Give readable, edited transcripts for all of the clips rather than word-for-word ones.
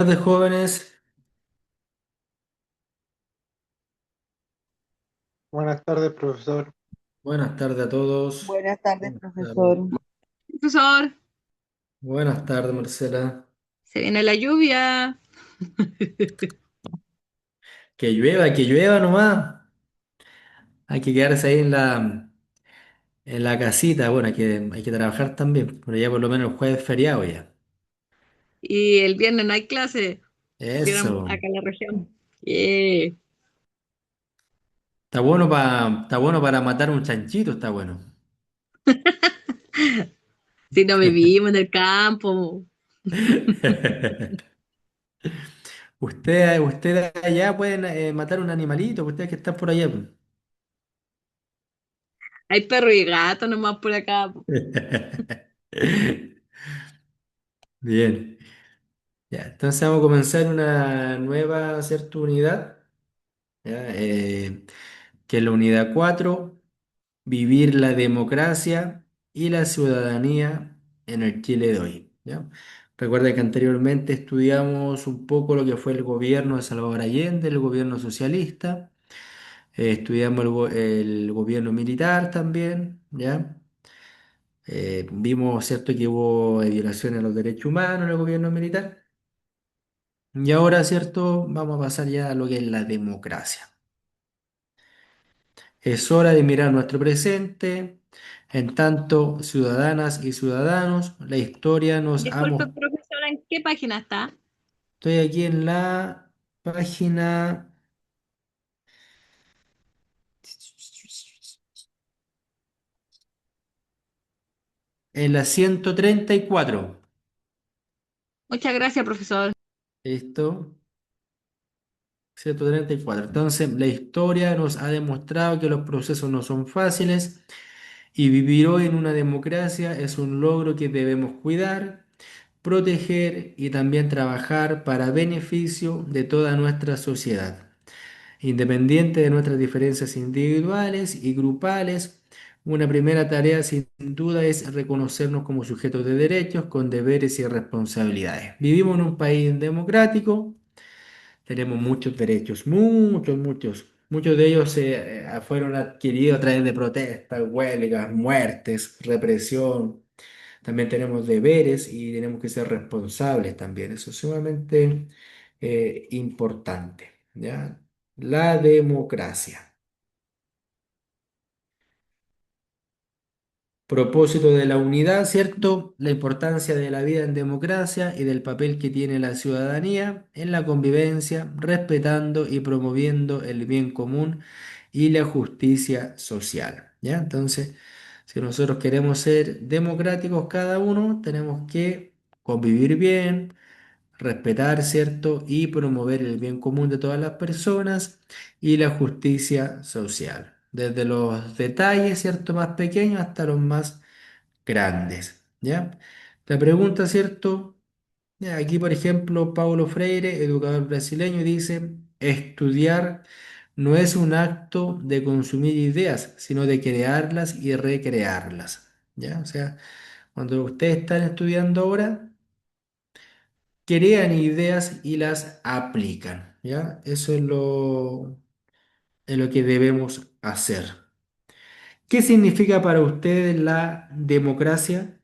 Tardes, jóvenes. Buenas tardes, profesor. Buenas tardes a todos. Buenas tardes, Buenas tardes. profesor. Profesor, Buenas tardes, Marcela. se viene la lluvia. Que llueva nomás. Hay que quedarse ahí en la casita. Bueno, hay que trabajar también, pero ya por lo menos el jueves es feriado ya. Y el viernes no hay clase. Llegan Eso. acá a la región. Yeah. Está bueno para matar un chanchito, está bueno. Si no vivimos en el campo, Ustedes allá pueden matar un animalito, ustedes que están por allá, pues. hay perro y gato nomás por acá. Bien. Ya, entonces vamos a comenzar una nueva cierta unidad, ¿ya? Que es la unidad 4, vivir la democracia y la ciudadanía en el Chile de hoy, ¿ya? Recuerda que anteriormente estudiamos un poco lo que fue el gobierno de Salvador Allende, el gobierno socialista, estudiamos el gobierno militar también, ¿ya? Vimos, ¿cierto?, que hubo violaciones a los derechos humanos en el gobierno militar. Y ahora, ¿cierto? Vamos a pasar ya a lo que es la democracia. Es hora de mirar nuestro presente. En tanto, ciudadanas y ciudadanos, la historia nos ha Disculpe, mostrado. profesora, ¿en qué página está? Estoy aquí en la página, en la 134. Muchas gracias, profesor. Esto, 134. Entonces, la historia nos ha demostrado que los procesos no son fáciles y vivir hoy en una democracia es un logro que debemos cuidar, proteger y también trabajar para beneficio de toda nuestra sociedad. Independiente de nuestras diferencias individuales y grupales, una primera tarea sin duda es reconocernos como sujetos de derechos con deberes y responsabilidades. Vivimos en un país democrático, tenemos muchos derechos, muchos, muchos. Muchos de ellos fueron adquiridos a través de protestas, huelgas, muertes, represión. También tenemos deberes y tenemos que ser responsables también. Eso es sumamente importante, ¿ya? La democracia. Propósito de la unidad, ¿cierto? La importancia de la vida en democracia y del papel que tiene la ciudadanía en la convivencia, respetando y promoviendo el bien común y la justicia social, ¿ya? Entonces, si nosotros queremos ser democráticos cada uno, tenemos que convivir bien, respetar, ¿cierto? Y promover el bien común de todas las personas y la justicia social, desde los detalles, ¿cierto? Más pequeños hasta los más grandes, ¿ya? La pregunta, ¿cierto? Ya, aquí, por ejemplo, Paulo Freire, educador brasileño, dice, estudiar no es un acto de consumir ideas, sino de crearlas y recrearlas, ¿ya? O sea, cuando ustedes están estudiando ahora, crean ideas y las aplican, ¿ya? Eso es lo que debemos hacer. ¿Qué significa para ustedes la democracia?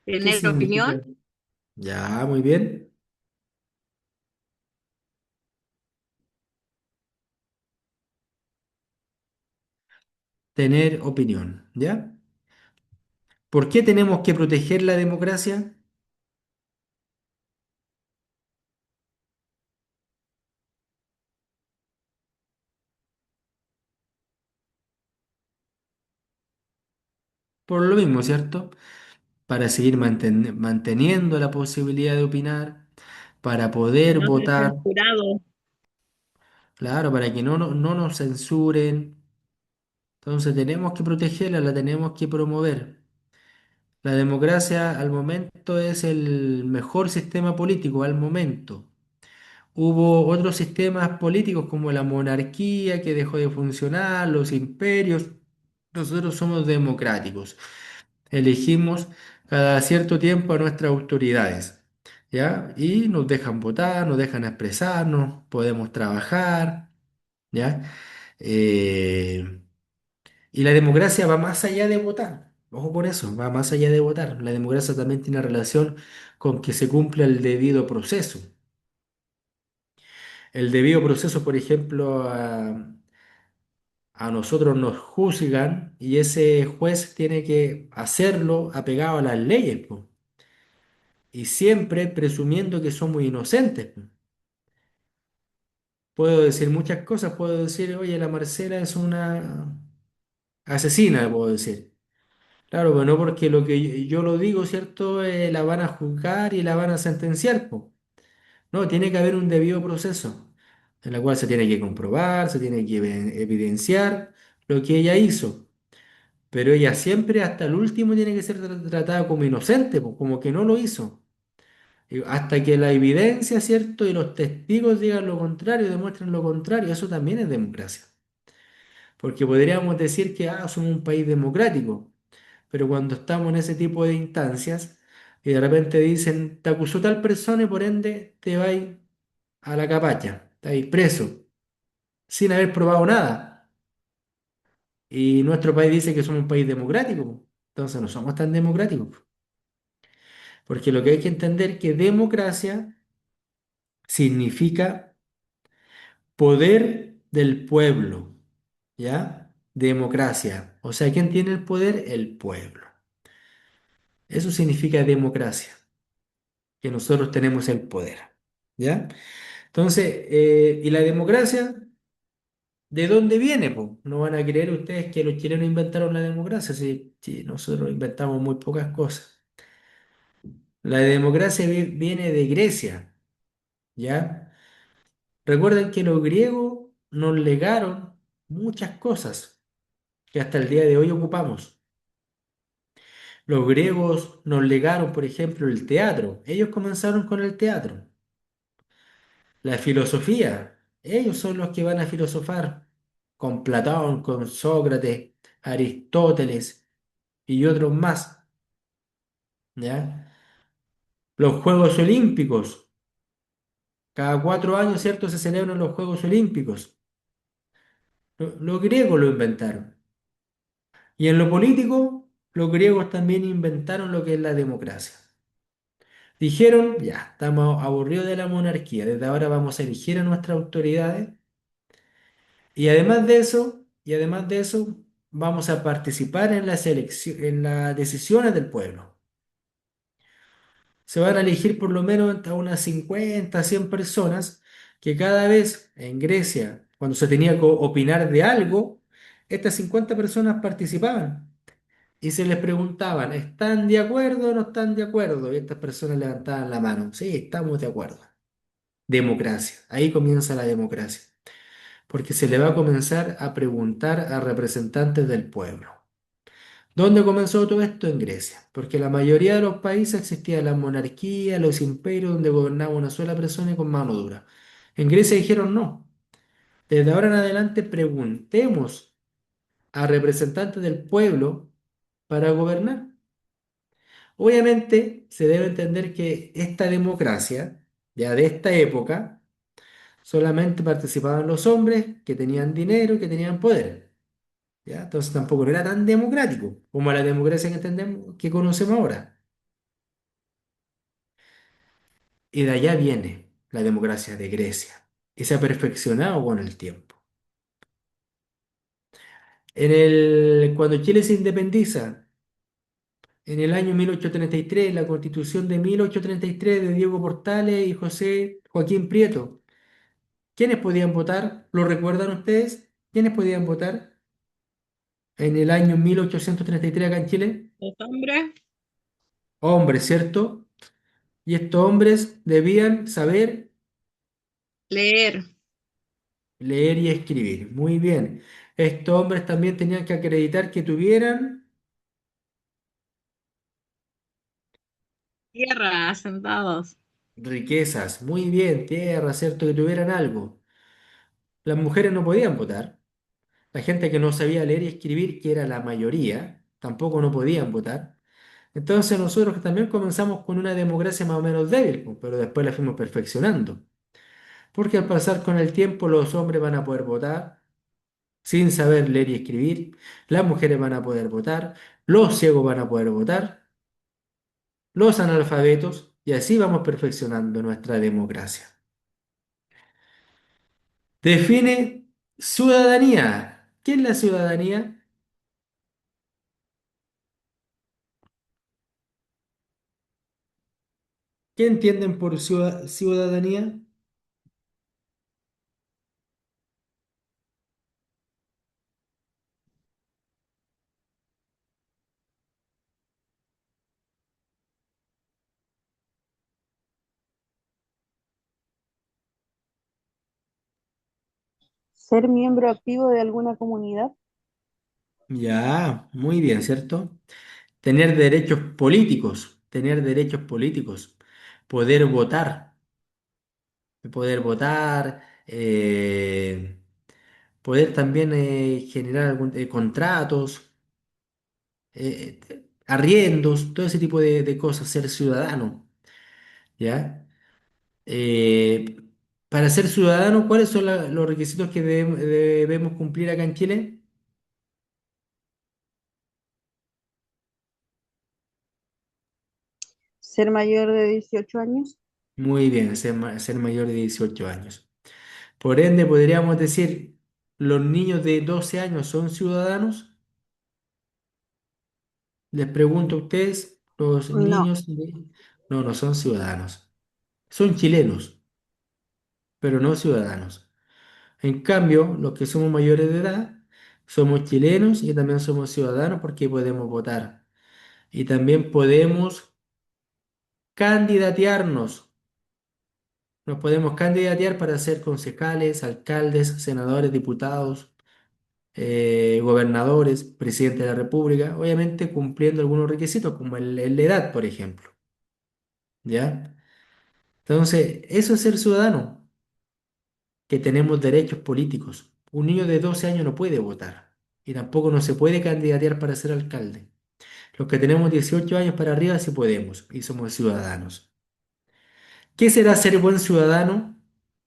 ¿Qué ¿Tener opinión? significa? Ya, muy bien. Tener opinión, ¿ya? ¿Por qué tenemos que proteger la democracia? Por lo mismo, ¿cierto? Para seguir manteniendo la posibilidad de opinar, para poder No ser votar, censurado. claro, para que no nos censuren. Entonces tenemos que protegerla, la tenemos que promover. La democracia al momento es el mejor sistema político al momento. Hubo otros sistemas políticos como la monarquía que dejó de funcionar, los imperios. Nosotros somos democráticos. Elegimos cada cierto tiempo a nuestras autoridades, ¿ya? Y nos dejan votar, nos dejan expresarnos, podemos trabajar, ¿ya? Eh, y la democracia va más allá de votar. Ojo por eso, va más allá de votar. La democracia también tiene relación con que se cumpla el debido proceso. El debido proceso, por ejemplo, a nosotros nos juzgan y ese juez tiene que hacerlo apegado a las leyes, po. Y siempre presumiendo que somos inocentes, po. Puedo decir muchas cosas, puedo decir, oye, la Marcela es una asesina, puedo decir. Claro, pero no porque lo que yo lo digo, ¿cierto? La van a juzgar y la van a sentenciar, po. No, tiene que haber un debido proceso en el cual se tiene que comprobar, se tiene que evidenciar lo que ella hizo. Pero ella siempre, hasta el último, tiene que ser tratada como inocente, po, como que no lo hizo. Y hasta que la evidencia, ¿cierto? Y los testigos digan lo contrario, demuestren lo contrario, eso también es democracia. Porque podríamos decir que somos un país democrático, pero cuando estamos en ese tipo de instancias y de repente dicen, te acusó tal persona y por ende te vas a la capacha, estás preso, sin haber probado nada. Y nuestro país dice que somos un país democrático, po. Entonces no somos tan democráticos, po. Porque lo que hay que entender es que democracia significa poder del pueblo, ¿ya? Democracia. O sea, ¿quién tiene el poder? El pueblo. Eso significa democracia, que nosotros tenemos el poder, ¿ya? Entonces, ¿y la democracia de dónde viene, po? No van a creer ustedes que los chilenos inventaron la democracia, si nosotros inventamos muy pocas cosas. La democracia viene de Grecia, ¿ya? Recuerden que los griegos nos legaron muchas cosas que hasta el día de hoy ocupamos. Los griegos nos legaron, por ejemplo, el teatro. Ellos comenzaron con el teatro. La filosofía. Ellos son los que van a filosofar con Platón, con Sócrates, Aristóteles y otros más, ¿ya? Los Juegos Olímpicos. Cada 4 años, ¿cierto? Se celebran los Juegos Olímpicos. Los griegos lo inventaron. Y en lo político, los griegos también inventaron lo que es la democracia. Dijeron, ya, estamos aburridos de la monarquía, desde ahora vamos a elegir a nuestras autoridades y además de eso, vamos a participar en en las decisiones del pueblo. Se van a elegir por lo menos a unas 50, 100 personas que cada vez en Grecia, cuando se tenía que opinar de algo, estas 50 personas participaban. Y se les preguntaban, ¿están de acuerdo o no están de acuerdo? Y estas personas levantaban la mano. Sí, estamos de acuerdo. Democracia. Ahí comienza la democracia. Porque se le va a comenzar a preguntar a representantes del pueblo. ¿Dónde comenzó todo esto? En Grecia. Porque en la mayoría de los países existía la monarquía, los imperios donde gobernaba una sola persona y con mano dura. En Grecia dijeron no. Desde ahora en adelante preguntemos a representantes del pueblo para gobernar. Obviamente se debe entender que esta democracia, ya de esta época, solamente participaban los hombres que tenían dinero y que tenían poder. ¿Ya? Entonces tampoco no era tan democrático como la democracia que entendemos, que conocemos ahora. Y de allá viene la democracia de Grecia y se ha perfeccionado con el tiempo. Cuando Chile se independiza, en el año 1833, la Constitución de 1833 de Diego Portales y José Joaquín Prieto. ¿Quiénes podían votar? ¿Lo recuerdan ustedes? ¿Quiénes podían votar en el año 1833 acá en Chile? Los hombres, Hombres, ¿cierto? Y estos hombres debían saber leer, leer y escribir. Muy bien. Estos hombres también tenían que acreditar que tuvieran tierra, asentados, riquezas. Muy bien, tierra, ¿cierto? Que tuvieran algo. Las mujeres no podían votar. La gente que no sabía leer y escribir, que era la mayoría, tampoco no podían votar. Entonces nosotros también comenzamos con una democracia más o menos débil, pues, pero después la fuimos perfeccionando. Porque al pasar con el tiempo los hombres van a poder votar sin saber leer y escribir, las mujeres van a poder votar, los ciegos van a poder votar, los analfabetos, y así vamos perfeccionando nuestra democracia. Define ciudadanía. ¿Qué es la ciudadanía? ¿Qué entienden por ciudadanía? Ser miembro activo de alguna comunidad. Ya, muy bien, ¿cierto? Tener derechos políticos, poder votar, poder también generar contratos, arriendos, todo ese tipo de cosas, ser ciudadano, ¿ya? Eh, para ser ciudadano, ¿cuáles son los requisitos que debemos cumplir acá en Chile? Ser mayor de 18 años. Muy bien, ser mayor de 18 años. Por ende, podríamos decir, ¿los niños de 12 años son ciudadanos? Les pregunto a ustedes, los No. niños No, no son ciudadanos. Son chilenos, pero no ciudadanos. En cambio, los que somos mayores de edad, somos chilenos y también somos ciudadanos porque podemos votar. Y también podemos candidatearnos. Nos podemos candidatear para ser concejales, alcaldes, senadores, diputados, gobernadores, presidente de la República, obviamente cumpliendo algunos requisitos, como el de edad, por ejemplo. ¿Ya? Entonces, eso es ser ciudadano, que tenemos derechos políticos. Un niño de 12 años no puede votar y tampoco no se puede candidatear para ser alcalde. Los que tenemos 18 años para arriba sí podemos y somos ciudadanos. ¿Qué será ser buen ciudadano?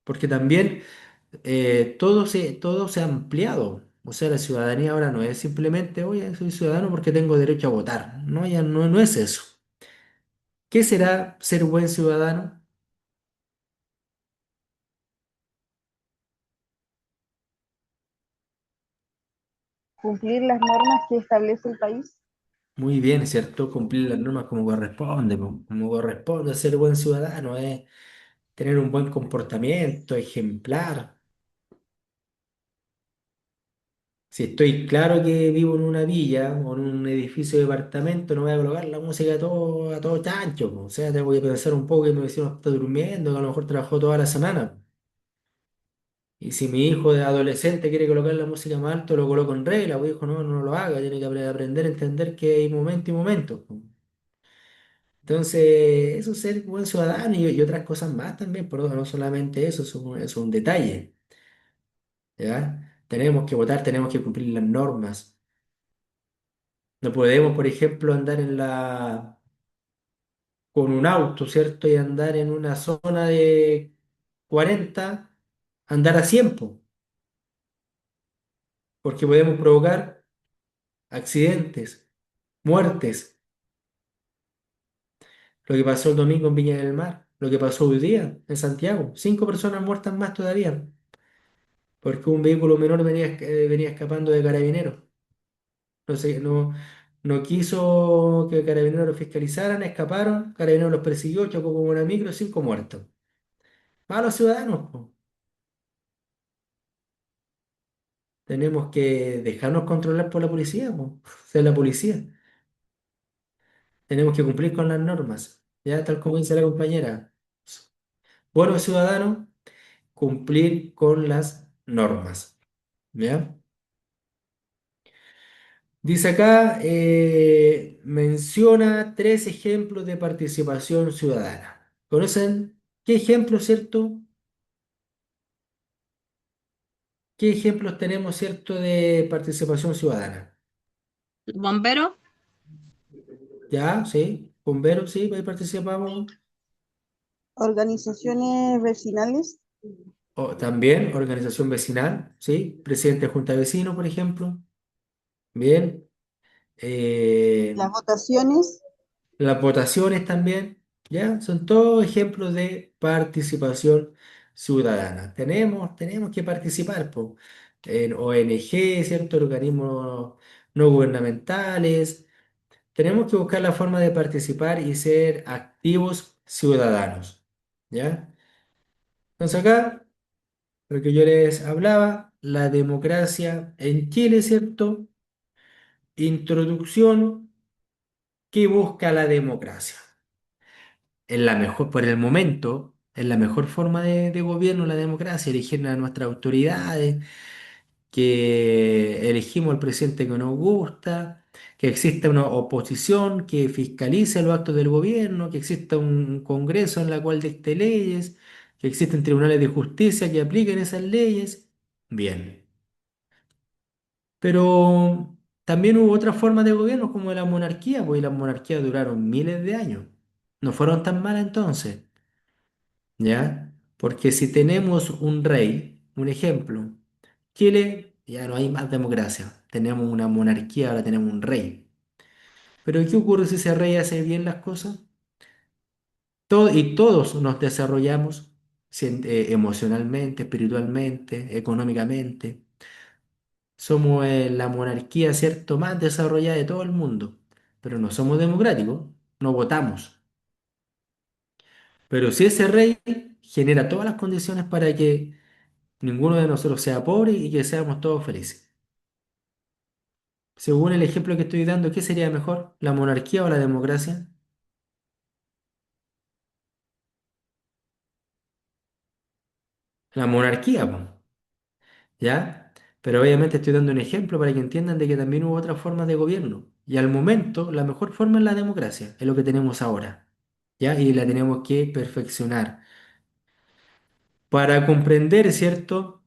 Porque también todo se ha ampliado. O sea, la ciudadanía ahora no es simplemente, oye, soy ciudadano porque tengo derecho a votar. No, ya no es eso. ¿Qué será ser buen ciudadano? Cumplir las normas que establece el país. Muy bien, ¿cierto? Cumplir las normas como corresponde, como corresponde ser buen ciudadano, tener un buen comportamiento, ejemplar. Si estoy claro que vivo en una villa o en un edificio de departamento, no voy a colocar la música a todo chancho, po. O sea, tengo que pensar un poco que mi vecino está durmiendo, que a lo mejor trabajó toda la semana. Y si mi hijo de adolescente quiere colocar la música más alto, lo coloco en regla, pues hijo, no lo haga, tiene que aprender a entender que hay momento y momento, po. Entonces, eso es ser buen ciudadano y otras cosas más también, pero no solamente eso, es un detalle, ¿ya? Tenemos que votar, tenemos que cumplir las normas. No podemos, por ejemplo, andar con un auto, ¿cierto? Y andar en una zona de 40, andar a 100, po, porque podemos provocar accidentes, muertes. Lo que pasó el domingo en Viña del Mar, lo que pasó hoy día en Santiago, 5 personas muertas más todavía, porque un vehículo menor venía escapando de carabineros. No sé, no quiso que carabineros lo fiscalizaran, escaparon, carabineros los persiguió, chocó con una micro, 5 muertos. Malos ciudadanos, po. Tenemos que dejarnos controlar por la policía, po. Ser la policía. Tenemos que cumplir con las normas, ya tal como dice la compañera. Buenos ciudadanos, cumplir con las normas, ¿ya? Dice acá, menciona 3 ejemplos de participación ciudadana. ¿Conocen qué ejemplos, cierto? ¿Qué ejemplos tenemos, cierto, de participación ciudadana? ¿Bombero? Ya, sí. Bomberos, sí, ahí participamos. Organizaciones vecinales, O también organización vecinal, sí. Presidente de Junta de Vecinos, por ejemplo. Bien. las Eh, votaciones, las votaciones también, ¿ya? Son todos ejemplos de participación ciudadana. Tenemos que participar, po, en ONG, ¿cierto? Organismos no gubernamentales. Tenemos que buscar la forma de participar y ser activos ciudadanos, ¿ya? Entonces acá, lo que yo les hablaba, la democracia en Chile, ¿cierto? Introducción, ¿qué busca la democracia? En la mejor, por el momento, es la mejor forma de gobierno, la democracia, elegir a nuestras autoridades, que elegimos al presidente que nos gusta, que exista una oposición que fiscalice los actos del gobierno, que exista un congreso en la cual dicte leyes, que existen tribunales de justicia que apliquen esas leyes. Bien. Pero también hubo otras formas de gobierno como la monarquía, pues y las monarquías duraron miles de años. No fueron tan malas entonces. ¿Ya? Porque si tenemos un rey, un ejemplo, Chile ya no hay más democracia, tenemos una monarquía, ahora tenemos un rey. Pero ¿qué ocurre si ese rey hace bien las cosas? Y todos nos desarrollamos emocionalmente, espiritualmente, económicamente. Somos la monarquía, ¿cierto?, más desarrollada de todo el mundo, pero no somos democráticos, no votamos. Pero si ese rey genera todas las condiciones para que ninguno de nosotros sea pobre y que seamos todos felices. Según el ejemplo que estoy dando, ¿qué sería mejor? ¿La monarquía o la democracia? La monarquía, po, ¿ya? Pero obviamente estoy dando un ejemplo para que entiendan de que también hubo otras formas de gobierno. Y al momento, la mejor forma es la democracia, es lo que tenemos ahora, ¿ya? Y la tenemos que perfeccionar. Para comprender, ¿cierto?,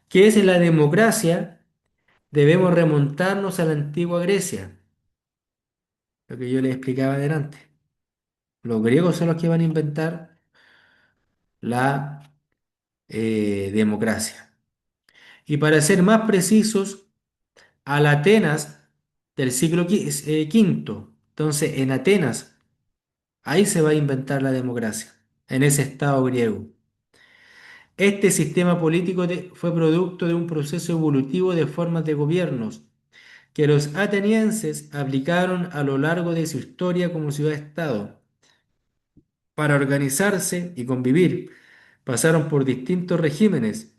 qué es la democracia, debemos remontarnos a la antigua Grecia, lo que yo les explicaba adelante. Los griegos son los que van a inventar la democracia. Y para ser más precisos, al Atenas del siglo quinto. Entonces, en Atenas, ahí se va a inventar la democracia, en ese estado griego. Este sistema político fue producto de un proceso evolutivo de formas de gobiernos que los atenienses aplicaron a lo largo de su historia como ciudad-estado. Para organizarse y convivir, pasaron por distintos regímenes,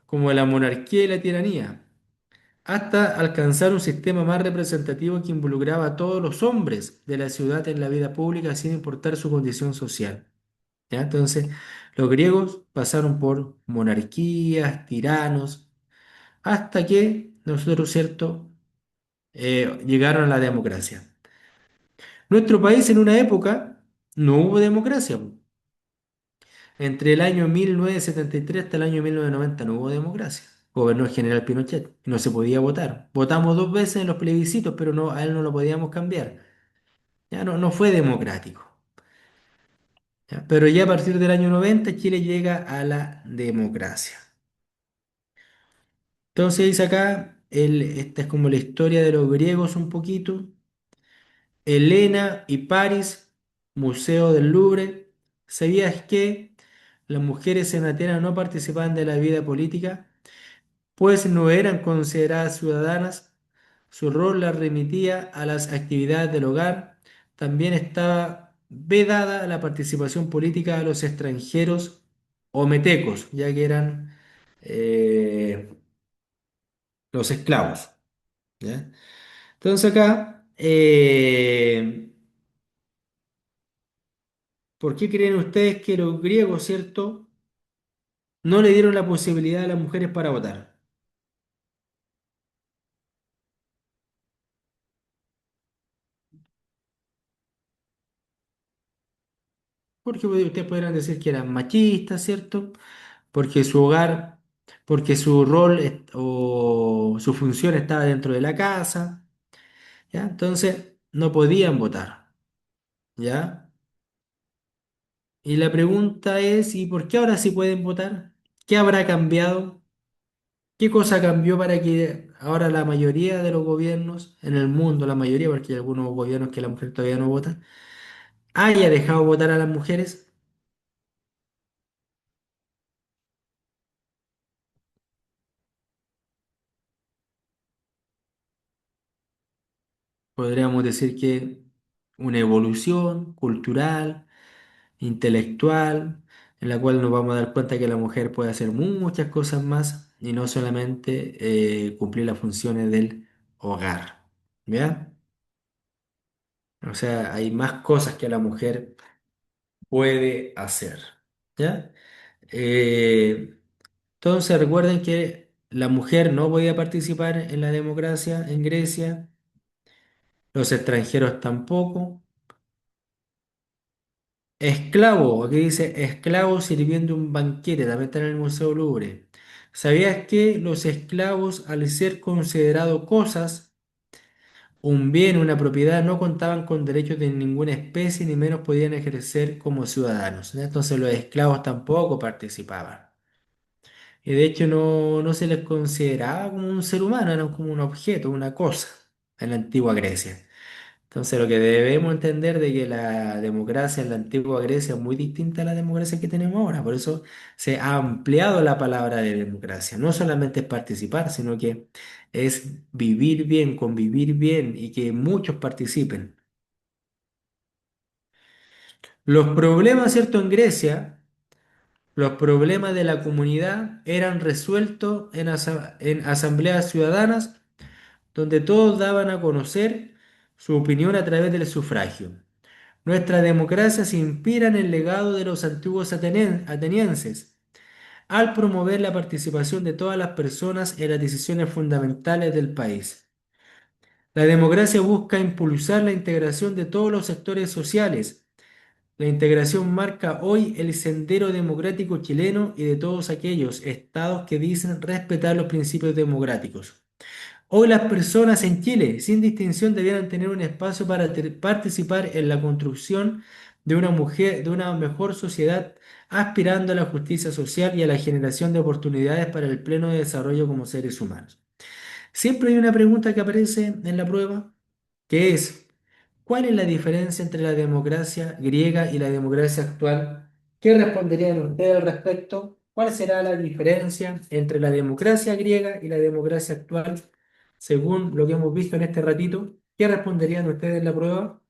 como la monarquía y la tiranía, hasta alcanzar un sistema más representativo que involucraba a todos los hombres de la ciudad en la vida pública sin importar su condición social. ¿Ya? Entonces, los griegos pasaron por monarquías, tiranos, hasta que nosotros, ¿cierto?, llegaron a la democracia. Nuestro país en una época no hubo democracia. Entre el año 1973 hasta el año 1990 no hubo democracia. Gobernó el general Pinochet. No se podía votar. Votamos dos veces en los plebiscitos, pero no, a él no lo podíamos cambiar. Ya no fue democrático. ¿Ya? Pero ya a partir del año 90 Chile llega a la democracia. Entonces dice acá, esta es como la historia de los griegos un poquito. Helena y París, Museo del Louvre. ¿Sabías que las mujeres en Atenas no participaban de la vida política, pues no eran consideradas ciudadanas? Su rol las remitía a las actividades del hogar. También estaba vedada la participación política a los extranjeros o metecos, ya que eran eh, los esclavos. ¿Ya? Entonces acá, ¿por qué creen ustedes que los griegos, cierto, no le dieron la posibilidad a las mujeres para votar? Porque ustedes podrán decir que eran machistas, ¿cierto? Porque su hogar, porque su rol o su función estaba dentro de la casa, ¿ya? Entonces no podían votar. ¿ya? Y la pregunta es, ¿y por qué ahora sí pueden votar? ¿Qué habrá cambiado? ¿Qué cosa cambió para que ahora la mayoría de los gobiernos en el mundo, la mayoría, porque hay algunos gobiernos que la mujer todavía no vota, haya dejado votar a las mujeres? Podríamos decir que una evolución cultural, intelectual, en la cual nos vamos a dar cuenta que la mujer puede hacer muchas cosas más y no solamente cumplir las funciones del hogar. ¿Ya? O sea, hay más cosas que la mujer puede hacer. ¿Ya? Eh, entonces recuerden que la mujer no podía participar en la democracia en Grecia, los extranjeros tampoco. Esclavo, aquí dice esclavo sirviendo un banquete, también está en el Museo Louvre. ¿Sabías que los esclavos, al ser considerados cosas, un bien, una propiedad, no contaban con derechos de ninguna especie ni menos podían ejercer como ciudadanos? ¿No? Entonces los esclavos tampoco participaban. Y de hecho no se les consideraba como un ser humano, eran como un objeto, una cosa en la antigua Grecia. Entonces, lo que debemos entender de que la democracia en la antigua Grecia es muy distinta a la democracia que tenemos ahora. Por eso se ha ampliado la palabra de democracia. No solamente es participar, sino que es vivir bien, convivir bien y que muchos participen. Los problemas, ¿cierto? En Grecia, los problemas de la comunidad eran resueltos en asambleas ciudadanas donde todos daban a conocer su opinión a través del sufragio. Nuestra democracia se inspira en el legado de los antiguos atenienses, al promover la participación de todas las personas en las decisiones fundamentales del país. La democracia busca impulsar la integración de todos los sectores sociales. La integración marca hoy el sendero democrático chileno y de todos aquellos estados que dicen respetar los principios democráticos. Hoy las personas en Chile, sin distinción, debieran tener un espacio para participar en la construcción de una mejor sociedad, aspirando a la justicia social y a la generación de oportunidades para el pleno desarrollo como seres humanos. Siempre hay una pregunta que aparece en la prueba, que es, ¿cuál es la diferencia entre la democracia griega y la democracia actual? ¿Qué responderían ustedes al respecto? ¿Cuál será la diferencia entre la democracia griega y la democracia actual, según lo que hemos visto en este ratito? ¿Qué responderían ustedes en la prueba?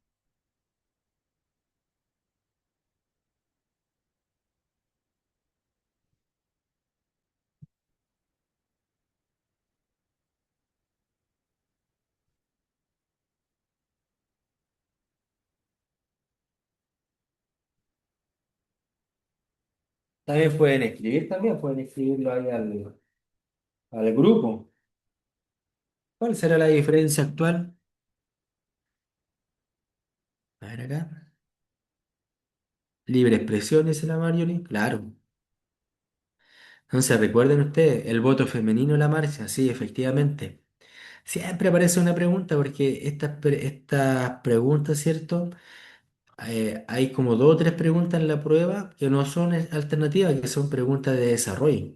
También pueden escribirlo ahí al grupo. ¿Cuál será la diferencia actual? A ver acá. Libre expresión, dice la Marjorie. Claro. Entonces, recuerden ustedes, el voto femenino en la marcha, sí, efectivamente. Siempre aparece una pregunta porque estas preguntas, ¿cierto? Hay como dos o tres preguntas en la prueba que no son alternativas, que son preguntas de desarrollo.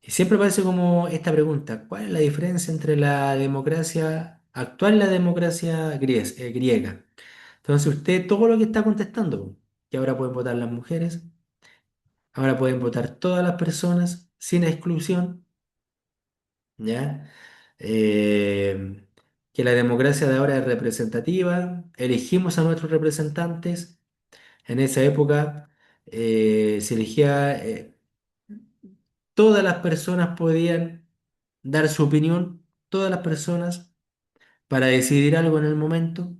Y siempre aparece como esta pregunta, ¿cuál es la diferencia entre la democracia actual y la democracia griega? Entonces usted todo lo que está contestando, que ahora pueden votar las mujeres, ahora pueden votar todas las personas sin exclusión, ¿ya? Eh, que la democracia de ahora es representativa, elegimos a nuestros representantes. En esa época se elegía, todas las personas podían dar su opinión, todas las personas, para decidir algo en el momento.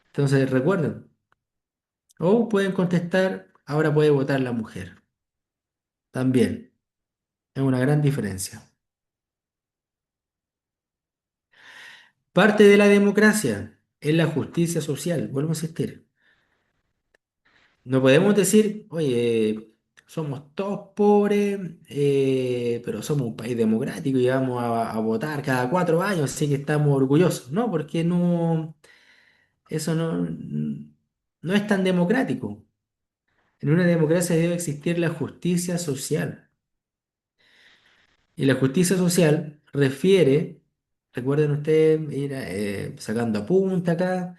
Entonces recuerden, o pueden contestar, ahora puede votar la mujer. También es una gran diferencia. Parte de la democracia es la justicia social, vuelvo a insistir. No podemos decir, oye, somos todos pobres, pero somos un país democrático y vamos a votar cada 4 años, así que estamos orgullosos. No, porque no. Eso no es tan democrático. En una democracia debe existir la justicia social. Y la justicia social refiere, recuerden ustedes, ir sacando apunte acá,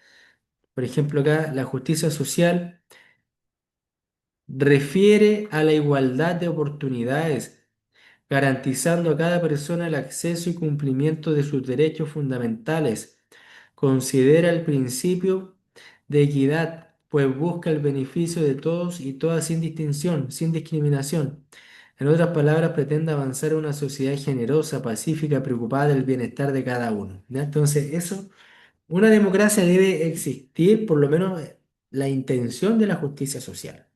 por ejemplo acá, la justicia social refiere a la igualdad de oportunidades, garantizando a cada persona el acceso y cumplimiento de sus derechos fundamentales. Considera el principio de equidad, pues busca el beneficio de todos y todas sin distinción, sin discriminación. En otras palabras, pretende avanzar a una sociedad generosa, pacífica, preocupada del bienestar de cada uno. ¿Ya? Entonces, una democracia debe existir, por lo menos, la intención de la justicia social.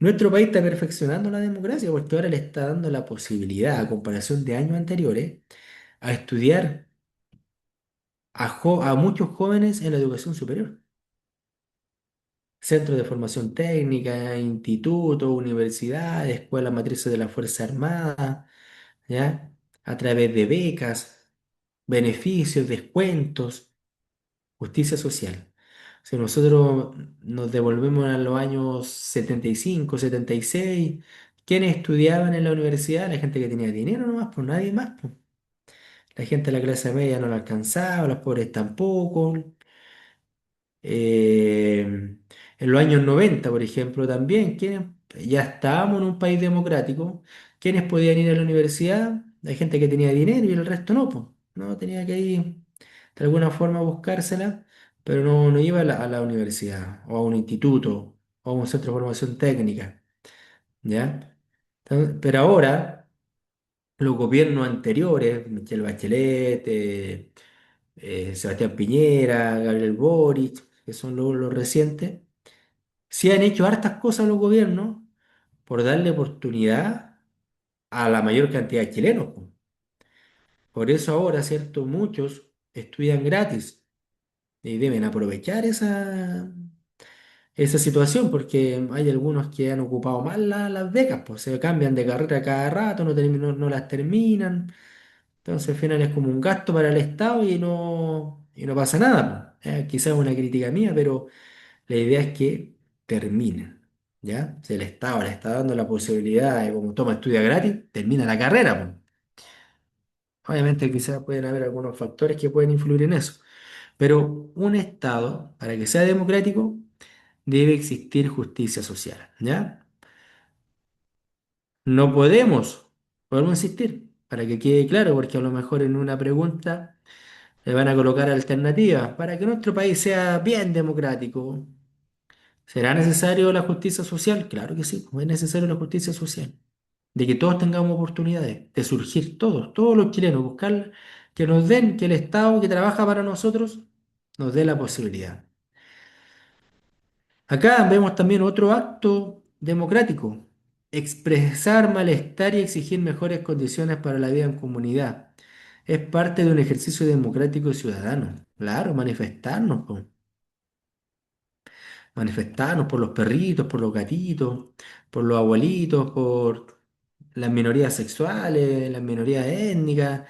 Nuestro país está perfeccionando la democracia porque ahora le está dando la posibilidad, a comparación de años anteriores, a estudiar a muchos jóvenes en la educación superior. Centros de formación técnica, institutos, universidades, escuelas matrices de la Fuerza Armada, ¿ya? A través de becas, beneficios, descuentos, justicia social. Si nosotros nos devolvemos a los años 75, 76, ¿quiénes estudiaban en la universidad? La gente que tenía dinero nomás, pues nadie más, pues. La gente de la clase media no la alcanzaba, los pobres tampoco. En los años 90, por ejemplo, también, ya estábamos en un país democrático, ¿quiénes podían ir a la universidad? Hay gente que tenía dinero y el resto no, pues, no tenía que ir de alguna forma a buscársela, pero no iba a la universidad o a un instituto o a un centro de formación técnica, ¿ya? Pero ahora, los gobiernos anteriores, Michelle Bachelet, Sebastián Piñera, Gabriel Boric, que son los recientes, sí han hecho hartas cosas los gobiernos por darle oportunidad a la mayor cantidad de chilenos, po. Por eso ahora, ¿cierto? Muchos estudian gratis y deben aprovechar esa situación porque hay algunos que han ocupado mal las becas, pues se cambian de carrera cada rato, no las terminan. Entonces al final es como un gasto para el Estado y no pasa nada, po. Quizás es una crítica mía, pero la idea es que terminen, ¿ya? Si el Estado le está dando la posibilidad de, como toma, estudia gratis, termina la carrera, po. Obviamente quizás pueden haber algunos factores que pueden influir en eso, pero un Estado, para que sea democrático, debe existir justicia social, ¿ya? No podemos insistir, para que quede claro, porque a lo mejor en una pregunta le van a colocar alternativas. Para que nuestro país sea bien democrático, ¿será necesario la justicia social? Claro que sí, es necesario la justicia social. De que todos tengamos oportunidades, de surgir todos los chilenos, buscar que nos den, que el Estado que trabaja para nosotros nos dé la posibilidad. Acá vemos también otro acto democrático, expresar malestar y exigir mejores condiciones para la vida en comunidad. Es parte de un ejercicio democrático y ciudadano. Claro, manifestarnos, po. Manifestarnos por los perritos, por los gatitos, por los abuelitos, por las minorías sexuales, las minorías étnicas,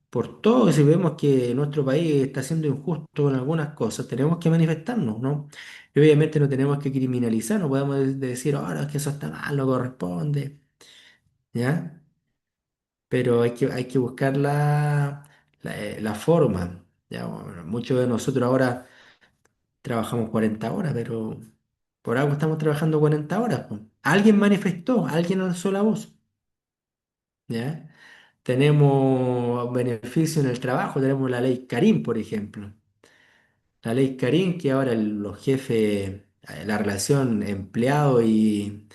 por todo. Si vemos que nuestro país está siendo injusto en algunas cosas, tenemos que manifestarnos, ¿no? Y obviamente no tenemos que criminalizar, no podemos decir, ahora es que eso está mal, no corresponde, ¿ya? Pero hay que buscar la forma, ¿ya? Bueno, muchos de nosotros ahora trabajamos 40 horas, pero por algo estamos trabajando 40 horas, po. Alguien manifestó, alguien alzó la voz, ¿ya? Tenemos beneficio en el trabajo, tenemos la ley Karim, por ejemplo. La ley Karim, que ahora los jefes, la relación empleado y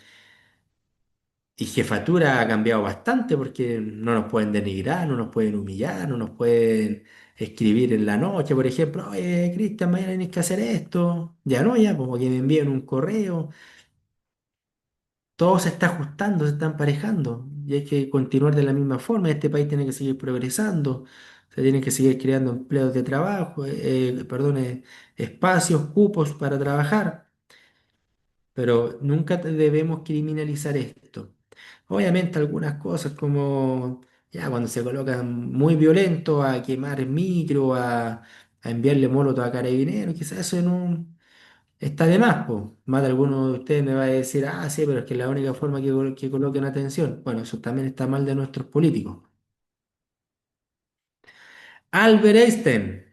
jefatura ha cambiado bastante porque no nos pueden denigrar, no nos pueden humillar, no nos pueden escribir en la noche, por ejemplo, oye, Cristian, mañana tienes que hacer esto. Ya no, ya, como que me envían un correo. Todo se está ajustando, se está emparejando y hay que continuar de la misma forma. Este país tiene que seguir progresando, se tienen que seguir creando empleos de trabajo, perdón, espacios, cupos para trabajar, pero nunca debemos criminalizar esto. Obviamente algunas cosas como ya cuando se colocan muy violentos a quemar micro, a enviarle molotov a carabineros, quizás eso no está de más, po. Más de alguno de ustedes me va a decir, ah, sí, pero es que es la única forma que coloquen atención. Bueno, eso también está mal de nuestros políticos. Albert Einstein,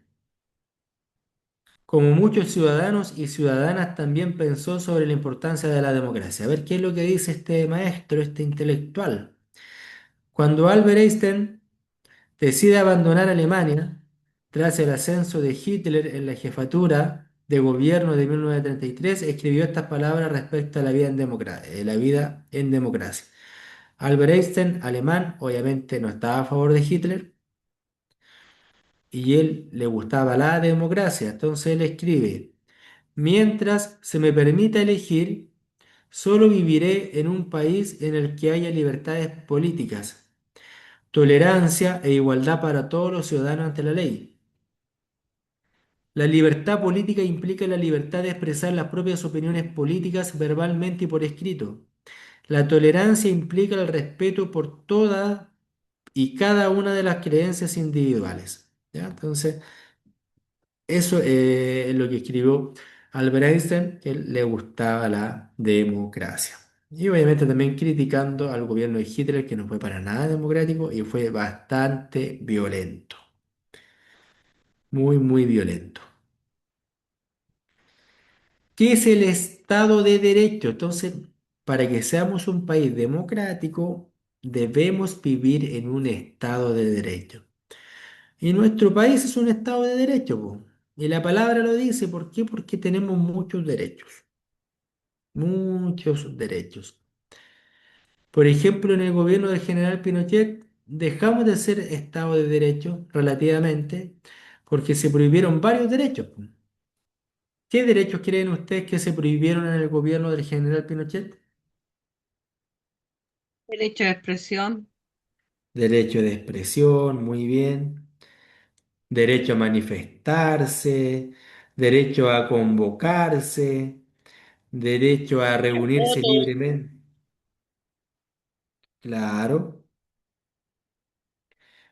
como muchos ciudadanos y ciudadanas, también pensó sobre la importancia de la democracia. A ver qué es lo que dice este maestro, este intelectual. Cuando Albert Einstein decide abandonar Alemania tras el ascenso de Hitler en la jefatura de gobierno de 1933, escribió estas palabras respecto a la vida en democracia. Albert Einstein, alemán, obviamente no estaba a favor de Hitler y él le gustaba la democracia. Entonces él escribe, mientras se me permita elegir, solo viviré en un país en el que haya libertades políticas, tolerancia e igualdad para todos los ciudadanos ante la ley. La libertad política implica la libertad de expresar las propias opiniones políticas verbalmente y por escrito. La tolerancia implica el respeto por todas y cada una de las creencias individuales. ¿Ya? Entonces, eso es lo que escribió Albert Einstein, que le gustaba la democracia. Y obviamente también criticando al gobierno de Hitler, que no fue para nada democrático y fue bastante violento. Muy, muy violento. ¿Qué es el Estado de Derecho? Entonces, para que seamos un país democrático, debemos vivir en un Estado de Derecho. Y nuestro país es un Estado de Derecho, po. Y la palabra lo dice, ¿por qué? Porque tenemos muchos derechos, muchos derechos. Por ejemplo, en el gobierno del general Pinochet dejamos de ser Estado de Derecho relativamente porque se prohibieron varios derechos, po. ¿Qué derechos creen ustedes que se prohibieron en el gobierno del general Pinochet? Derecho de expresión, Derecho de expresión, muy bien. Derecho a manifestarse, derecho a convocarse, derecho a reunirse voto, libremente. Claro,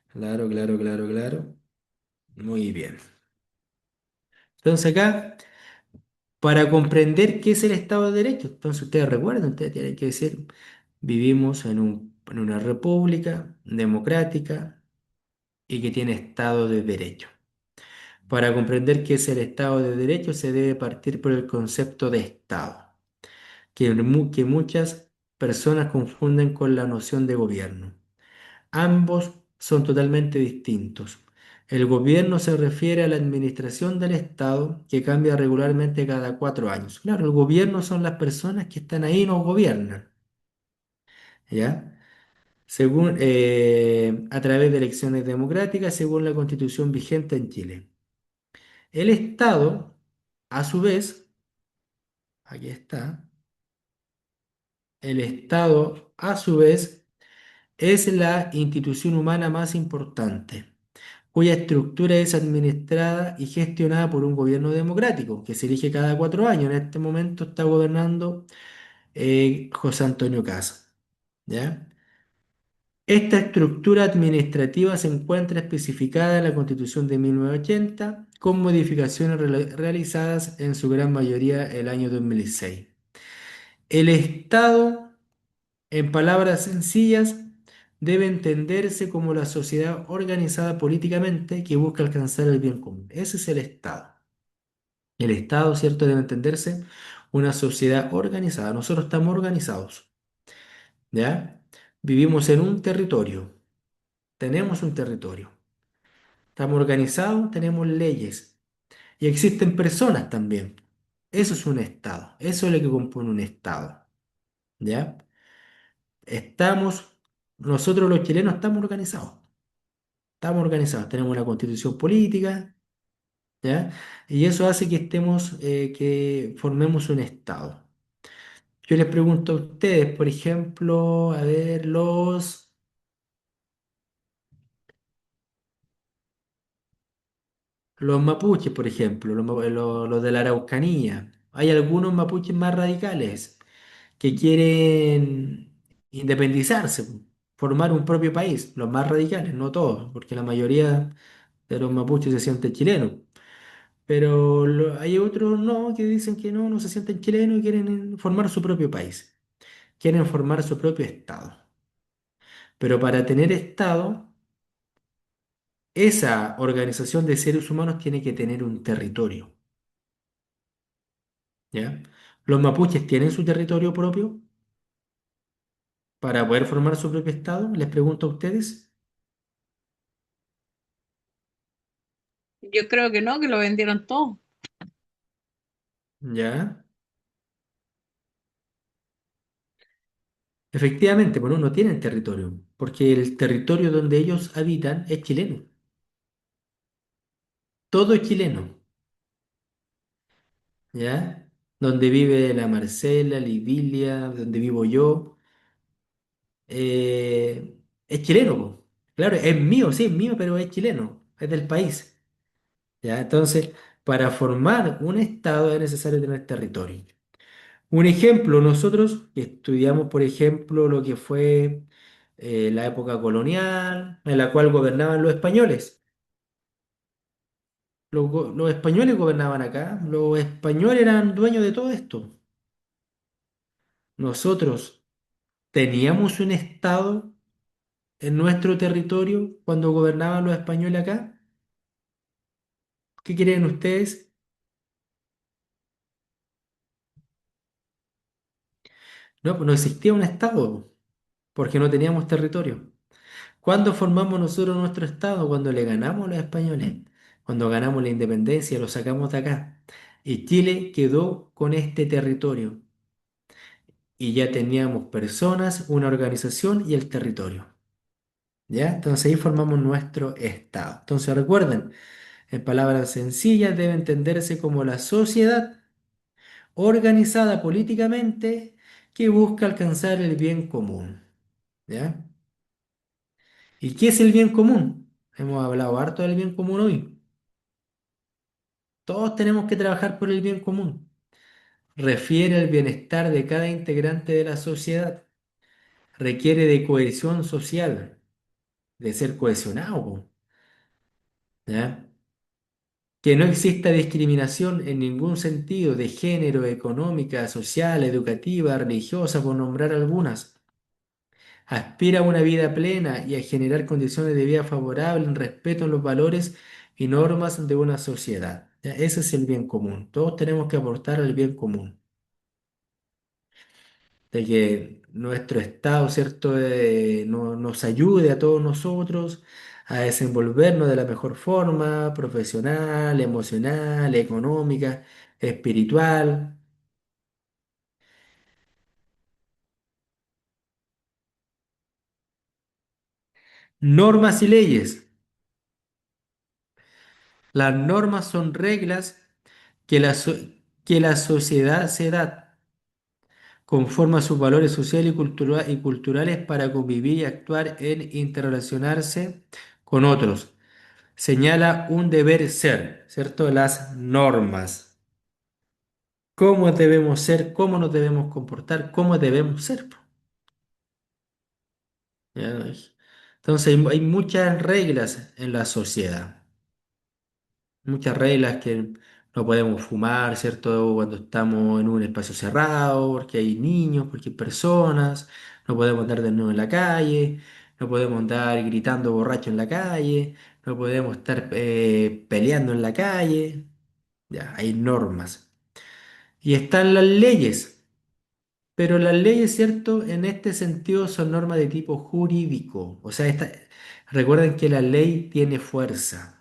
claro, claro, claro, claro. Muy bien. Entonces acá, para comprender qué es el Estado de Derecho, entonces ustedes recuerdan, ustedes tienen que decir, vivimos en una república democrática y que tiene Estado de Derecho. Para comprender qué es el Estado de Derecho se debe partir por el concepto de Estado, que muchas personas confunden con la noción de gobierno. Ambos son totalmente distintos. El gobierno se refiere a la administración del Estado que cambia regularmente cada 4 años. Claro, el gobierno son las personas que están ahí y nos gobiernan, ¿ya? Según, a través de elecciones democráticas, según la Constitución vigente en Chile. El Estado, a su vez, aquí está, el Estado, a su vez, es la institución humana más importante, cuya estructura es administrada y gestionada por un gobierno democrático, que se elige cada 4 años. En este momento está gobernando José Antonio Caz, ¿ya? Esta estructura administrativa se encuentra especificada en la Constitución de 1980, con modificaciones realizadas en su gran mayoría el año 2006. El Estado, en palabras sencillas, debe entenderse como la sociedad organizada políticamente que busca alcanzar el bien común. Ese es el Estado. El Estado, ¿cierto? Debe entenderse una sociedad organizada. Nosotros estamos organizados, ¿ya? Vivimos en un territorio, tenemos un territorio. Estamos organizados, tenemos leyes y existen personas también. Eso es un Estado. Eso es lo que compone un Estado, ¿ya? Estamos, nosotros los chilenos estamos organizados. Estamos organizados, tenemos una constitución política, ¿ya? Y eso hace que que formemos un Estado. Yo les pregunto a ustedes, por ejemplo, a ver, los mapuches, por ejemplo, los de la Araucanía. Hay algunos mapuches más radicales que quieren independizarse, formar un propio país, los más radicales, no todos, porque la mayoría de los mapuches se sienten chilenos. Pero hay otros no, que dicen que no, no se sienten chilenos y quieren formar su propio país, quieren formar su propio estado. Pero para tener estado, esa organización de seres humanos tiene que tener un territorio, ¿ya? Los mapuches tienen su territorio propio para poder formar su propio estado, les pregunto a ustedes, Yo creo que no, que lo vendieron todo. ¿ya? Efectivamente, bueno, no tienen territorio, porque el territorio donde ellos habitan es chileno, todo es chileno, ¿ya? Donde vive la Marcela, Lidilia, donde vivo yo, es chileno, po. Claro, es mío, sí, es mío, pero es chileno, es del país, ¿ya? Entonces, para formar un estado es necesario tener territorio. Un ejemplo, nosotros que estudiamos, por ejemplo, lo que fue la época colonial, en la cual gobernaban los españoles. Los españoles gobernaban acá, los españoles eran dueños de todo esto. Nosotros teníamos un estado en nuestro territorio cuando gobernaban los españoles acá. ¿Qué creen ustedes? No, pues no existía un estado porque no teníamos territorio. ¿Cuándo formamos nosotros nuestro estado? Cuando le ganamos a los españoles, cuando ganamos la independencia, lo sacamos de acá. Y Chile quedó con este territorio. Y ya teníamos personas, una organización y el territorio. ¿Ya? Entonces ahí formamos nuestro estado. Entonces recuerden, en palabras sencillas debe entenderse como la sociedad organizada políticamente que busca alcanzar el bien común. ¿Ya? ¿Y qué es el bien común? Hemos hablado harto del bien común hoy. Todos tenemos que trabajar por el bien común. Refiere al bienestar de cada integrante de la sociedad. Requiere de cohesión social, de ser cohesionado, po, ¿ya? Que no exista discriminación en ningún sentido de género, económica, social, educativa, religiosa, por nombrar algunas. Aspira a una vida plena y a generar condiciones de vida favorables en respeto a los valores y normas de una sociedad. ¿Ya? Ese es el bien común. Todos tenemos que aportar al bien común. De que nuestro Estado, ¿cierto?, nos ayude a todos nosotros a desenvolvernos de la mejor forma, profesional, emocional, económica, espiritual. Normas y leyes. Las normas son reglas que que la sociedad se da conforme a sus valores sociales y culturales para convivir y actuar en interrelacionarse con otros. Señala un deber ser, ¿cierto? Las normas. Cómo debemos ser, cómo nos debemos comportar, cómo debemos ser, po. ¿Ya? Entonces hay muchas reglas en la sociedad. Muchas reglas que no podemos fumar, ¿cierto? Cuando estamos en un espacio cerrado, porque hay niños, porque hay personas, no podemos andar de nuevo en la calle, no podemos andar gritando borracho en la calle, no podemos estar peleando en la calle. Ya, hay normas. Y están las leyes, pero las leyes, ¿cierto? En este sentido son normas de tipo jurídico. O sea, recuerden que la ley tiene fuerza.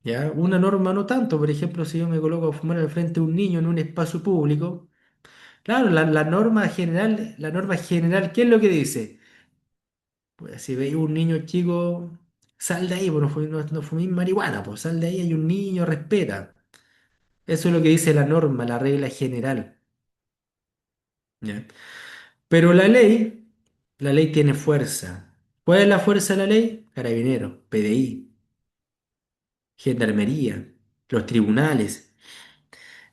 ¿Ya? Una norma no tanto, por ejemplo, si yo me coloco a fumar al frente de un niño en un espacio público, claro, la norma general, ¿qué es lo que dice? Pues si veis un niño chico, sal de ahí, pues no fumís marihuana, pues sal de ahí, hay un niño, respeta. Eso es lo que dice la norma, la regla general. ¿Ya? Pero la ley tiene fuerza. ¿Cuál es la fuerza de la ley? Carabineros, PDI, Gendarmería, los tribunales.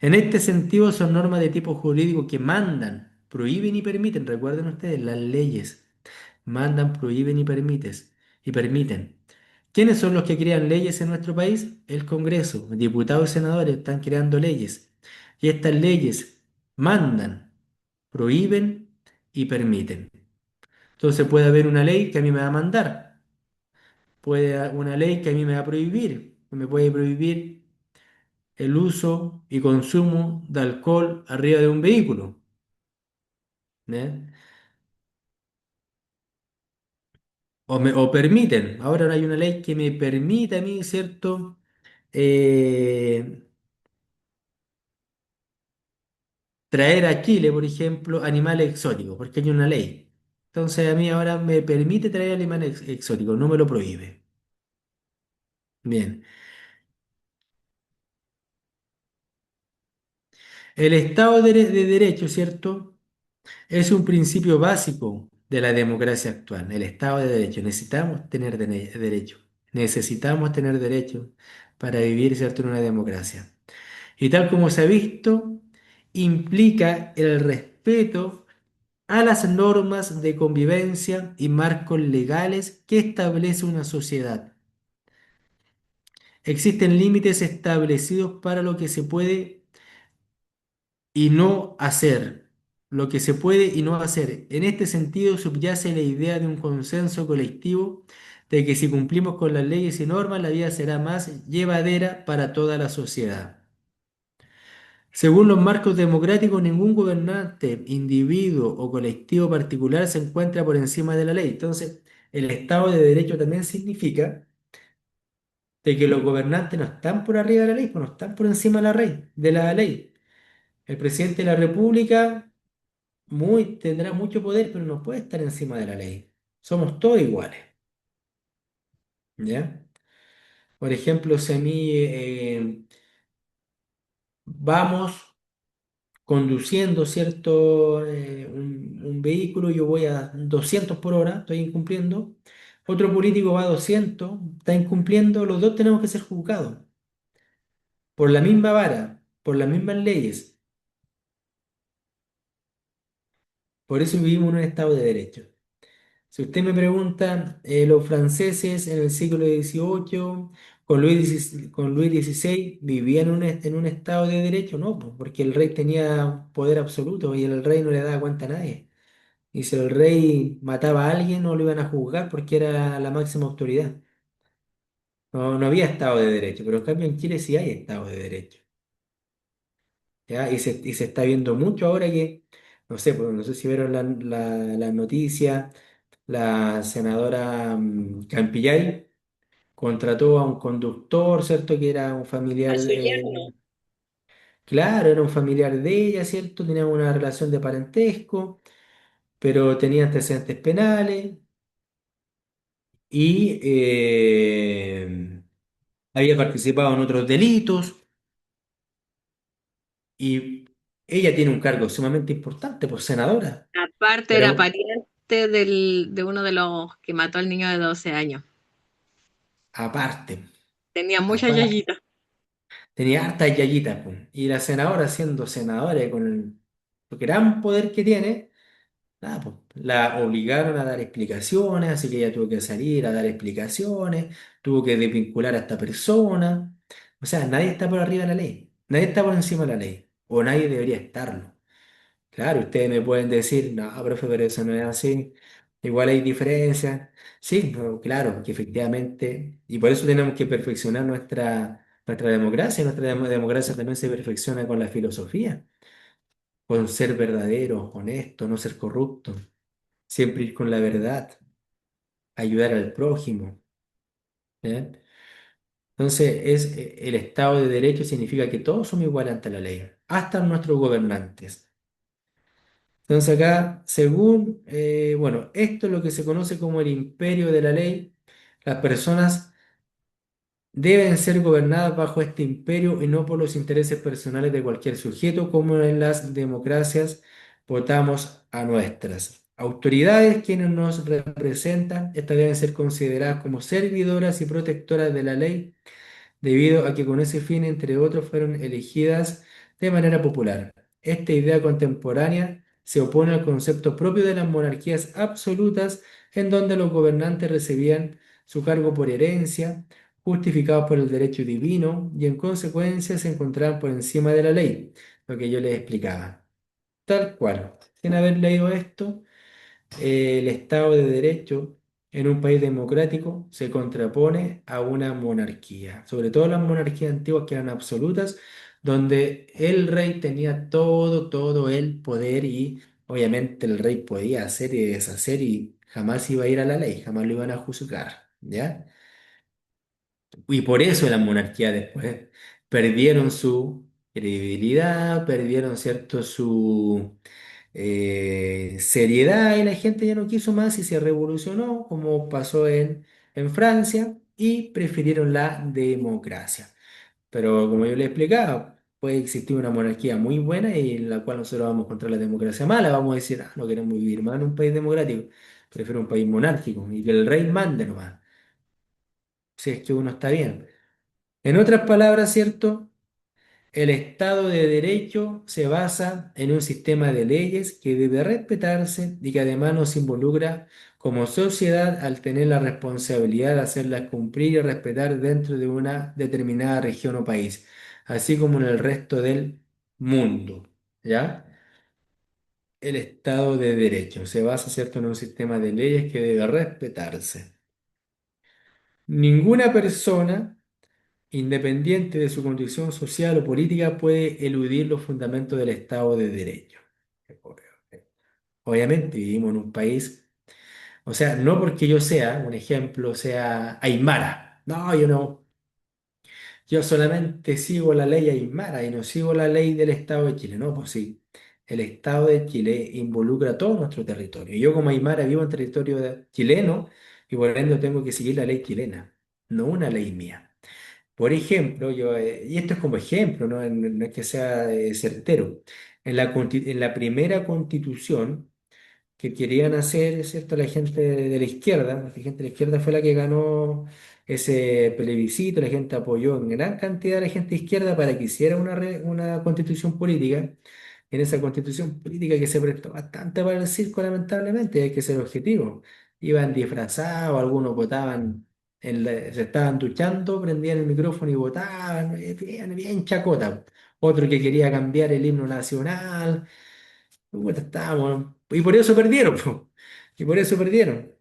En este sentido, son normas de tipo jurídico que mandan, prohíben y permiten. Recuerden ustedes, las leyes mandan, prohíben y permiten ¿Quiénes son los que crean leyes en nuestro país? El Congreso, diputados y senadores están creando leyes. Y estas leyes mandan, prohíben y permiten. Entonces puede haber una ley que a mí me va a mandar, puede haber una ley que a mí me va a prohibir, que me puede prohibir el uso y consumo de alcohol arriba de un vehículo. ¿Eh? O permiten, ahora hay una ley que me permite a mí, ¿cierto? Eh, Traer a Chile, por ejemplo, animales exóticos, porque hay una ley. Entonces a mí ahora me permite traer animales exóticos, no me lo prohíbe. Bien. El Estado de Derecho, ¿cierto? Es un principio básico de la democracia actual, el Estado de Derecho. Necesitamos tener derecho. Necesitamos tener derecho para vivir, ¿cierto?, en una democracia. Y tal como se ha visto, implica el respeto a las normas de convivencia y marcos legales que establece una sociedad. Existen límites establecidos para lo que se puede y no hacer. Lo que se puede y no hacer. En este sentido subyace la idea de un consenso colectivo de que si cumplimos con las leyes y normas, la vida será más llevadera para toda la sociedad. Según los marcos democráticos, ningún gobernante, individuo o colectivo particular se encuentra por encima de la ley. Entonces, el Estado de Derecho también significa de que los gobernantes no están por arriba de la ley, pues no están por encima de la ley. El presidente de la República tendrá mucho poder, pero no puede estar encima de la ley. Somos todos iguales, ¿ya? Por ejemplo, si a mí vamos conduciendo, ¿cierto? Un vehículo, yo voy a 200 por hora, estoy incumpliendo. Otro político va a 200, está incumpliendo. Los dos tenemos que ser juzgados por la misma vara, por las mismas leyes. Por eso vivimos en un estado de derecho. Si usted me pregunta, los franceses en el siglo XVIII, con Luis XVI, ¿vivían en un estado de derecho? No, pues, porque el rey tenía poder absoluto y el rey no le daba cuenta a nadie. Y si el rey mataba a alguien, no lo iban a juzgar porque era la máxima autoridad. No, no había estado de derecho, pero en cambio en Chile sí hay estado de derecho. ¿Ya? Y se está viendo mucho ahora que, no sé, pues, no sé si vieron la noticia, la senadora Campillay contrató a un conductor, ¿cierto? Que era un familiar, A su yerno. claro, era un familiar de ella, ¿cierto? Tenían una relación de parentesco, pero tenía antecedentes penales y había participado en otros delitos y ella tiene un cargo sumamente importante, por senadora, Aparte era pero pariente de uno de los que mató al niño de 12 años. aparte, Tenía muchas aparte, yayitas. tenía hartas yayitas, po. Y la senadora, siendo senadora y con el gran poder que tiene, nada, pues, la obligaron a dar explicaciones, así que ella tuvo que salir a dar explicaciones, tuvo que desvincular a esta persona. O sea, nadie está por arriba de la ley, nadie está por encima de la ley, o nadie debería estarlo. Claro, ustedes me pueden decir, no, profe, pero eso no es así. Igual hay diferencias. Sí, no, claro, que efectivamente, y por eso tenemos que perfeccionar nuestra democracia. Nuestra democracia también se perfecciona con la filosofía, con ser verdadero, honesto, no ser corrupto, siempre ir con la verdad, ayudar al prójimo. ¿Eh? Entonces, el Estado de Derecho significa que todos somos iguales ante la ley, hasta nuestros gobernantes. Entonces acá, según, bueno, esto es lo que se conoce como el imperio de la ley. Las personas deben ser gobernadas bajo este imperio y no por los intereses personales de cualquier sujeto, como en las democracias votamos a nuestras autoridades, quienes nos representan. Estas deben ser consideradas como servidoras y protectoras de la ley debido a que con ese fin, entre otros, fueron elegidas de manera popular. Esta idea contemporánea se opone al concepto propio de las monarquías absolutas, en donde los gobernantes recibían su cargo por herencia, justificados por el derecho divino y en consecuencia se encontraban por encima de la ley, lo que yo les explicaba. Tal cual. Sin haber leído esto, el Estado de Derecho en un país democrático se contrapone a una monarquía, sobre todo las monarquías antiguas que eran absolutas, donde el rey tenía todo el poder y obviamente el rey podía hacer y deshacer y jamás iba a ir a la ley, jamás lo iban a juzgar, ¿ya? Y por eso las monarquías después perdieron su credibilidad, perdieron, ¿cierto?, su seriedad y la gente ya no quiso más y se revolucionó, como pasó en Francia, y prefirieron la democracia. Pero como yo le explicaba, puede existir una monarquía muy buena y en la cual nosotros vamos contra la democracia mala, vamos a decir, ah, no queremos vivir más en un país democrático, prefiero un país monárquico y que el rey mande nomás, si es que uno está bien. En otras palabras, ¿cierto? El Estado de Derecho se basa en un sistema de leyes que debe respetarse y que además nos involucra como sociedad al tener la responsabilidad de hacerlas cumplir y respetar dentro de una determinada región o país, así como en el resto del mundo. ¿Ya? El Estado de Derecho se basa, ¿cierto?, en un sistema de leyes que debe respetarse. Ninguna persona independiente de su condición social o política, puede eludir los fundamentos del Estado de Derecho. Obviamente vivimos en un país, o sea, no porque yo sea, un ejemplo, sea Aymara. No, yo no. Yo solamente sigo la ley Aymara y no sigo la ley del Estado de Chile. No, pues sí. El Estado de Chile involucra todo nuestro territorio. Yo como Aymara vivo en territorio chileno y por ende tengo que seguir la ley chilena, no una ley mía. Por ejemplo, y esto es como ejemplo, no, no es que sea certero, en la primera constitución que querían hacer, ¿cierto? La gente de la izquierda, la gente de la izquierda fue la que ganó ese plebiscito, la gente apoyó en gran cantidad a la gente de izquierda para que hiciera una constitución política. En esa constitución política que se prestó bastante para el circo, lamentablemente, hay que ser objetivo. Iban disfrazados, algunos votaban, se estaban duchando, prendían el micrófono y votaban, bien chacota. Otro que quería cambiar el himno nacional. Puta, y por eso perdieron, po. Y por eso perdieron.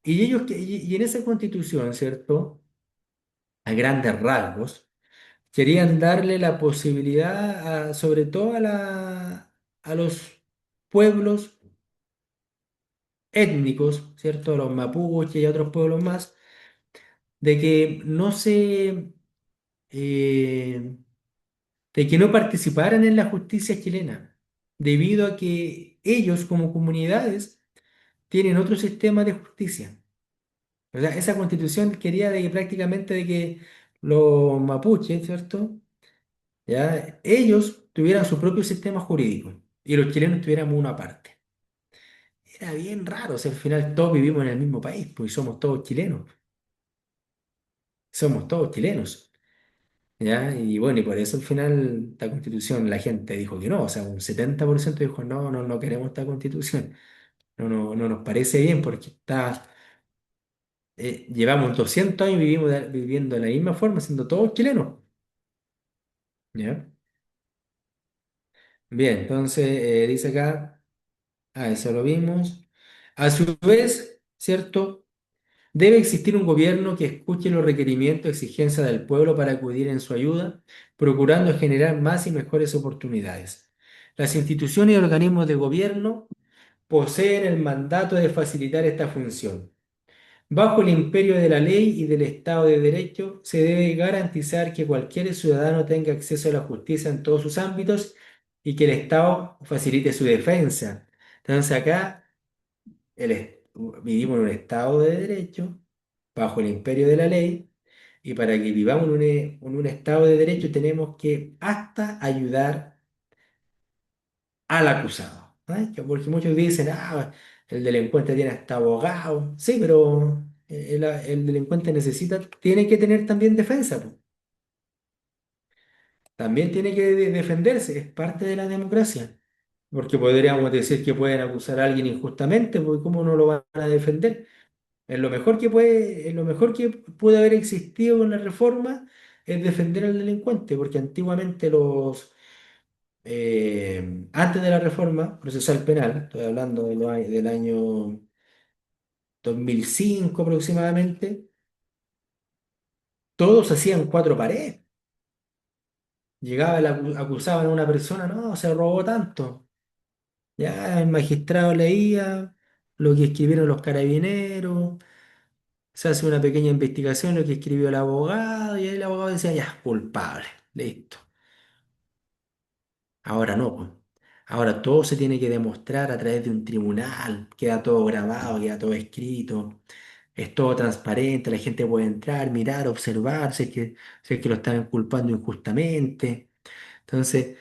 Y ellos, y en esa constitución, ¿cierto? A grandes rasgos, querían darle la posibilidad, sobre todo a los pueblos étnicos, ¿cierto? A los mapuches y a otros pueblos más, de que no se, de que no participaran en la justicia chilena, debido a que ellos como comunidades tienen otro sistema de justicia. O sea, esa constitución quería de que prácticamente de que los mapuches, ¿cierto? ¿Ya? Ellos tuvieran su propio sistema jurídico y los chilenos tuviéramos una parte. Era bien raro, o sea, al final todos vivimos en el mismo país, pues y somos todos chilenos, ¿ya? Y bueno, y por eso al final esta constitución la gente dijo que no, o sea, un 70% dijo no, no, no queremos esta constitución, no, no, no nos parece bien porque llevamos 200 años viviendo de la misma forma, siendo todos chilenos, ¿ya? Bien, entonces dice acá, eso lo vimos. A su vez, ¿cierto? Debe existir un gobierno que escuche los requerimientos y exigencias del pueblo para acudir en su ayuda, procurando generar más y mejores oportunidades. Las instituciones y organismos de gobierno poseen el mandato de facilitar esta función. Bajo el imperio de la ley y del Estado de Derecho, se debe garantizar que cualquier ciudadano tenga acceso a la justicia en todos sus ámbitos y que el Estado facilite su defensa. Entonces acá el est- vivimos en un Estado de Derecho, bajo el imperio de la ley, y para que vivamos en un Estado de Derecho tenemos que hasta ayudar al acusado. ¿Ah? Porque muchos dicen, ah, el delincuente tiene hasta abogado. Sí, pero el delincuente tiene que tener también defensa, po. También tiene que defenderse, es parte de la democracia. Porque podríamos decir que pueden acusar a alguien injustamente, porque ¿cómo no lo van a defender? lo mejor que puede haber existido con la reforma es defender al delincuente, porque antiguamente antes de la reforma procesal penal, estoy hablando del año 2005 aproximadamente, todos hacían cuatro paredes. Llegaba, acusaban a una persona, no, se robó tanto. Ya el magistrado leía lo que escribieron los carabineros, se hace una pequeña investigación, lo que escribió el abogado, y ahí el abogado decía, ya, culpable, listo. Ahora no, pues. Ahora todo se tiene que demostrar a través de un tribunal, queda todo grabado, queda todo escrito, es todo transparente, la gente puede entrar, mirar, observar si es que lo están culpando injustamente. Entonces,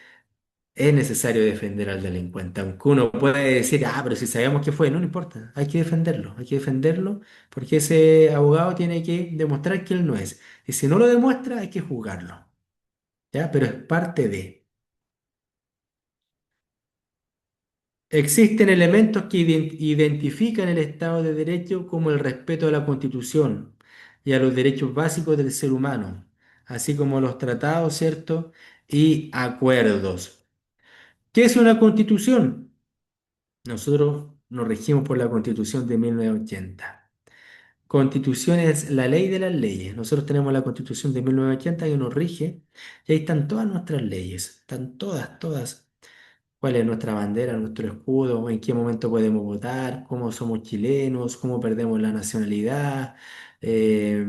es necesario defender al delincuente, aunque uno puede decir, ah, pero si sabemos que fue, no, no importa, hay que defenderlo, porque ese abogado tiene que demostrar que él no es. Y si no lo demuestra, hay que juzgarlo, ¿ya? Pero es parte de. Existen elementos que identifican el Estado de Derecho como el respeto a la Constitución y a los derechos básicos del ser humano, así como los tratados, ¿cierto? Y acuerdos. ¿Qué es una Constitución? Nosotros nos regimos por la Constitución de 1980. Constitución es la ley de las leyes. Nosotros tenemos la Constitución de 1980 que nos rige y ahí están todas nuestras leyes. Están todas, todas. ¿Cuál es nuestra bandera, nuestro escudo? ¿En qué momento podemos votar? ¿Cómo somos chilenos? ¿Cómo perdemos la nacionalidad? Eh,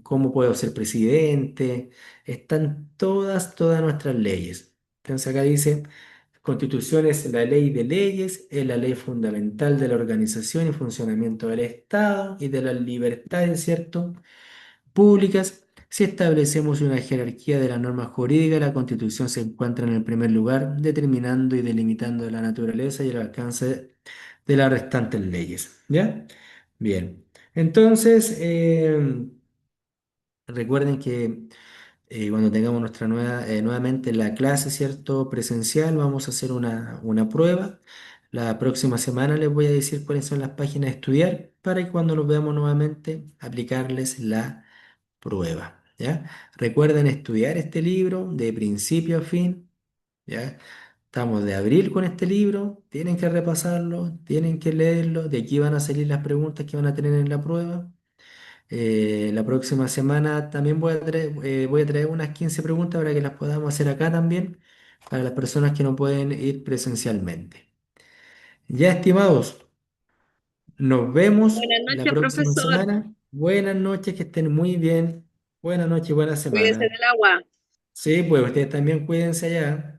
¿Cómo puedo ser presidente? Están todas, todas nuestras leyes. Entonces acá dice... Constitución es la ley de leyes, es la ley fundamental de la organización y funcionamiento del Estado y de las libertades, ¿cierto? Públicas. Si establecemos una jerarquía de las normas jurídicas, la Constitución se encuentra en el primer lugar, determinando y delimitando la naturaleza y el alcance de las restantes leyes. ¿Ya? Bien. Entonces, recuerden que cuando tengamos nuevamente la clase, ¿cierto? Presencial, vamos a hacer una prueba. La próxima semana les voy a decir cuáles son las páginas a estudiar para que cuando los veamos nuevamente aplicarles la prueba, ¿ya? Recuerden estudiar este libro de principio a fin, ¿ya? Estamos de abril con este libro, tienen que repasarlo, tienen que leerlo, de aquí van a salir las preguntas que van a tener en la prueba. La próxima semana también voy a traer unas 15 preguntas para que las podamos hacer acá también, para las personas que no pueden ir presencialmente. Ya, estimados, nos vemos Buenas la noches, próxima profesor. semana. Buenas noches, que estén muy bien. Buenas noches, buena Cuídese semana. del agua. Sí, pues ustedes también cuídense allá.